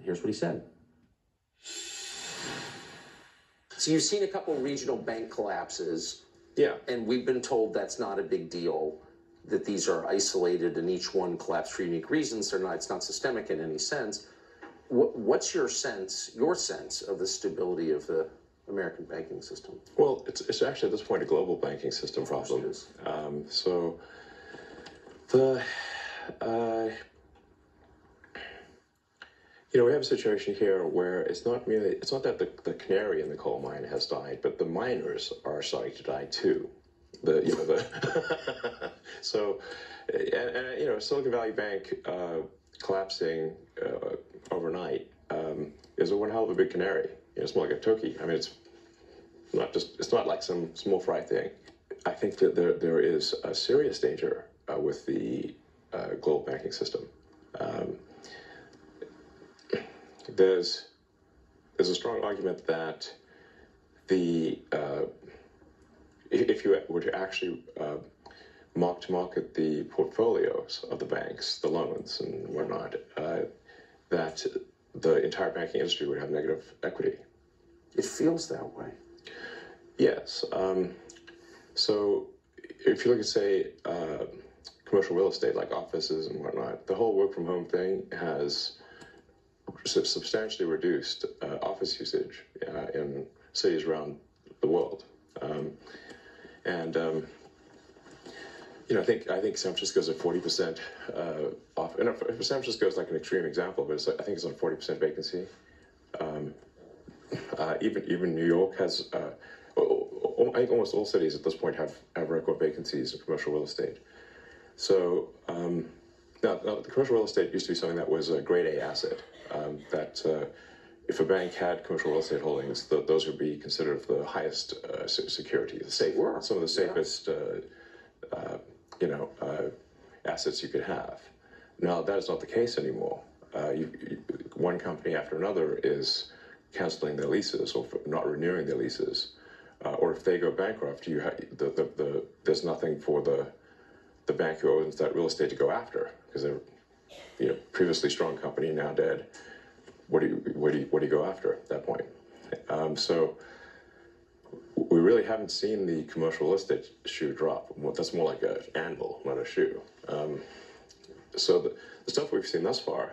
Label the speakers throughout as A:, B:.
A: Here's what he said.
B: So you've seen a couple regional bank collapses.
A: Yeah.
B: And we've been told that's not a big deal, that these are isolated and each one collapsed for unique reasons. It's not systemic in any sense. What's your sense of the stability of the American banking system?
C: Well, it's actually at this point a global banking system problem. So the we have a situation here where it's not that the canary in the coal mine has died, but the miners are starting to die too. So Silicon Valley Bank collapsing overnight is one hell of a big canary. It's more like a turkey. I mean, it's not like some small fry thing. I think that there is a serious danger with the global banking system. There's a strong argument that if you were to actually mark to market the portfolios of the banks, the loans and whatnot, that the entire banking industry would have negative equity.
B: It feels that way.
C: Yes. So if you look at, say, commercial real estate, like offices and whatnot, the whole work from home thing has substantially reduced office usage in cities around the world. I think San Francisco's at 40% off. And San Francisco is like an extreme example, but I think it's on 40% vacancy. Even New York has. I think almost all cities at this point have record vacancies in commercial real estate. So now the commercial real estate used to be something that was a grade A asset. That if a bank had commercial real estate holdings, those would be considered the highest security, some of the safest, assets you could have. Now that is not the case anymore. One company after another is canceling their leases or not renewing their leases, or if they go bankrupt, there's nothing for the bank who owns that real estate to go after because they're previously strong company, now dead. What do you go after at that point? So we really haven't seen the commercial real estate shoe drop. That's more like an anvil, not a shoe. So the stuff we've seen thus far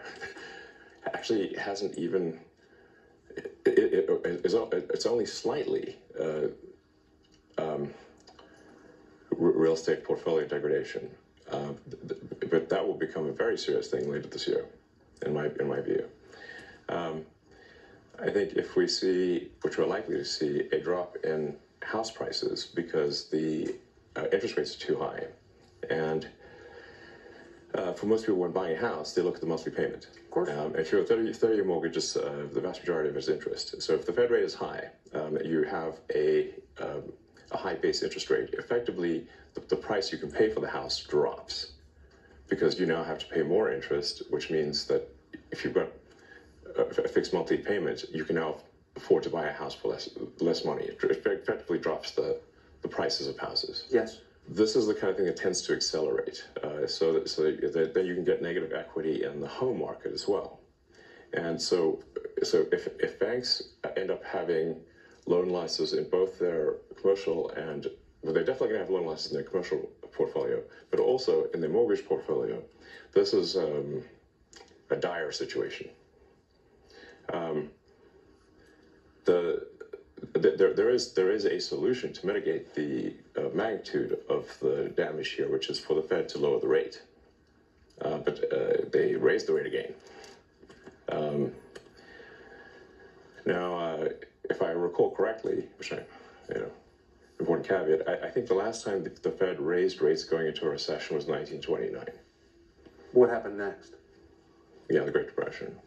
C: actually hasn't even. It's only slightly real estate portfolio degradation, but that will become a very serious thing later this year, in my view. I think if we see, which we're likely to see, a drop in house prices because the interest rates are too high, and for most people, when buying a house, they look at the monthly payment.
B: Of course.
C: If you're a 30-year mortgage, the vast majority of it is interest. So if the Fed rate is high, you have a high base interest rate. Effectively, the price you can pay for the house drops because you now have to pay more interest, which means that if you've got a fixed monthly payment, you can now afford to buy a house for less money. It effectively drops the prices of houses.
B: Yes.
C: This is the kind of thing that tends to accelerate, so that you can get negative equity in the home market as well. And so if banks end up having loan losses in both their commercial and, well, they're definitely going to have loan losses in their commercial portfolio, but also in their mortgage portfolio, this is a dire situation. There is a solution to mitigate the magnitude of the damage here, which is for the Fed to lower the rate. But they raised the rate again. Now, if I recall correctly, which important caveat, I think the last time the Fed raised rates going into a recession was 1929.
B: What happened next?
C: Yeah, the Great Depression.